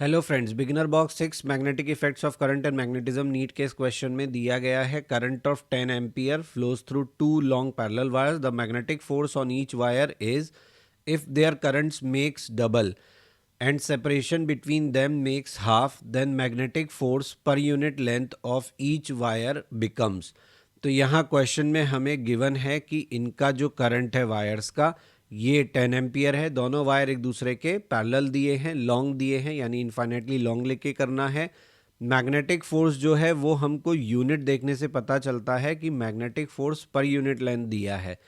Hello friends, beginner box 6 magnetic effects of current and magnetism NEET के इस question में दिया गया है current of 10 ampere flows through two long parallel wires. The magnetic force on each wire is if their currents makes double and separation between them makes half, then magnetic force per unit length of each wire becomes। तो यहाँ question में हमें given है कि इनका जो current है wires का, ये 10 एम्पियर है। दोनों वायर एक दूसरे के पैरेलल दिए हैं, लॉन्ग दिए हैं, यानी इन्फाइनेटली लॉन्ग लेके करना है। मैग्नेटिक फोर्स जो है वो हमको यूनिट देखने से पता चलता है कि magnetic force per unit length दिया है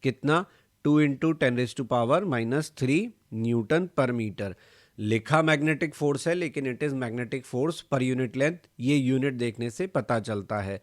कितना, 2 इंटू 10⁻³ न्यूटन पर मीटर। लिखा मैग्नेटिक फोर्स है लेकिन it is magnetic force per unit length, ये यूनिट देखने से पता चलता है।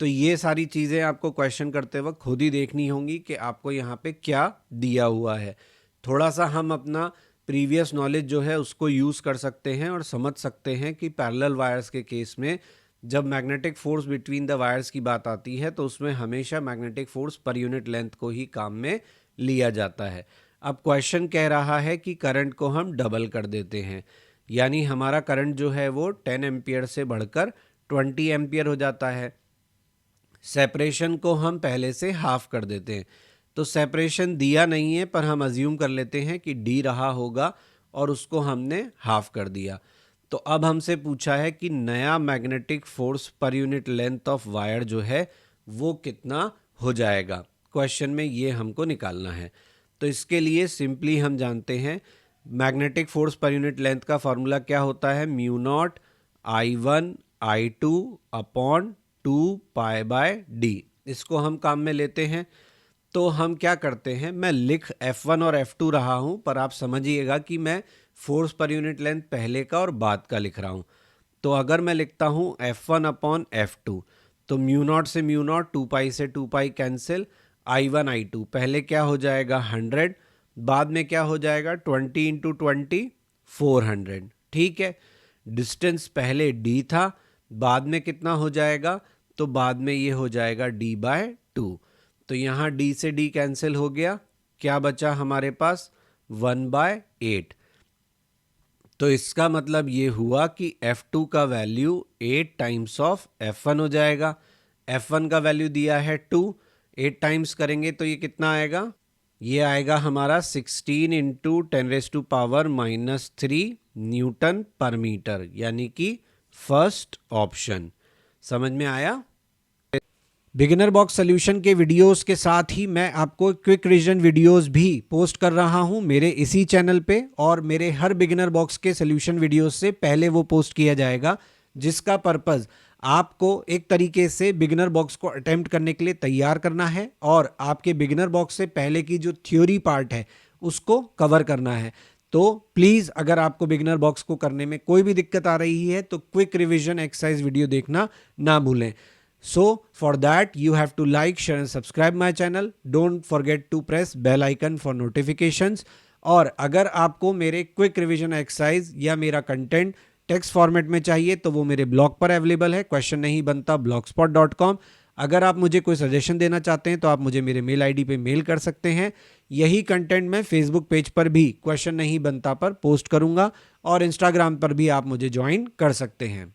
तो ये सारी चीज़ें आपको क्वेश्चन करते वक्त खुद ही देखनी होंगी कि आपको यहाँ पे क्या दिया हुआ है। थोड़ा सा हम अपना प्रीवियस नॉलेज जो है उसको यूज़ कर सकते हैं और समझ सकते हैं कि पैरेलल वायर्स के केस में जब magnetic force between the wires की बात आती है तो उसमें हमेशा magnetic force per unit length को ही काम में लिया जाता है। अब क्वेश्चन कह रहा है कि करंट को हम डबल कर देते हैं, यानी हमारा करंट जो है वो 10 एम्पियर से बढ़कर 20 एम्पियर हो जाता है। सेपरेशन को हम पहले से हाफ कर देते हैं, तो सेपरेशन दिया नहीं है पर हम अज्यूम कर लेते हैं कि डी रहा होगा और उसको हमने हाफ कर दिया। तो अब हमसे पूछा है कि नया magnetic force per unit length of wire जो है वो कितना हो जाएगा। क्वेश्चन में ये हमको निकालना है। तो इसके लिए सिंपली हम जानते हैं magnetic force per unit length का फॉर्मूला क्या होता है, μ0 I1 I2 अपॉन 2π/d। इसको हम काम में लेते हैं। तो हम क्या करते हैं, मैं लिख F1 और F2 रहा हूं पर आप समझिएगा कि मैं फोर्स पर यूनिट लेंथ पहले का और बाद का लिख रहा हूं। तो अगर मैं लिखता हूं F1 अपॉन F2 तो μ0 से μ0, 2π से 2π कैंसिल, I1 I2 पहले क्या हो जाएगा 100, बाद में क्या हो जाएगा 20 इंटू 20 400। ठीक है, डिस्टेंस पहले d था, बाद में कितना हो जाएगा, तो बाद में ये हो जाएगा d/2। तो यहाँ d से d कैंसिल हो गया, क्या बचा हमारे पास 1/8। तो इसका मतलब ये हुआ कि F2 का वैल्यू 8 टाइम्स ऑफ F1 हो जाएगा। F1 का वैल्यू दिया है 2, 8 टाइम्स करेंगे तो ये कितना आएगा, ये आएगा हमारा 16 इंटू 10⁻³ न्यूटन पर मीटर, यानी कि फर्स्ट ऑप्शन। समझ में आया। बिगिनर बॉक्स सॉल्यूशन के वीडियोस के साथ ही मैं आपको क्विक रिवीजन वीडियोस भी पोस्ट कर रहा हूं मेरे इसी चैनल पे, और मेरे हर बिगिनर बॉक्स के सॉल्यूशन वीडियोस से पहले वो पोस्ट किया जाएगा, जिसका पर्पस आपको एक तरीके से बिगिनर बॉक्स को अटेम्प्ट करने के लिए तैयार करना है और आपके बिगिनर बॉक्स से पहले की जो थ्योरी पार्ट है उसको कवर करना है। तो प्लीज़ अगर आपको बिगिनर बॉक्स को करने में कोई भी दिक्कत आ रही है तो क्विक रिवीजन एक्सरसाइज वीडियो देखना ना भूलें। So for that you have to like, share and subscribe my channel. Don't forget to press bell icon for notifications. और अगर आपको मेरे क्विक रिवीजन एक्सरसाइज या मेरा कंटेंट टेक्स्ट फॉर्मेट में चाहिए तो वो मेरे ब्लॉग पर अवेलेबल है, क्वेश्चन नहीं बनता blogspot.com। अगर आप मुझे कोई सजेशन देना चाहते हैं तो आप मुझे मेरे मेल आईडी पे मेल कर सकते हैं। यही कंटेंट मैं फेसबुक पेज पर भी क्वेश्चन नहीं बनता पर पोस्ट करूंगा और इंस्टाग्राम पर भी आप मुझे ज्वाइन कर सकते हैं।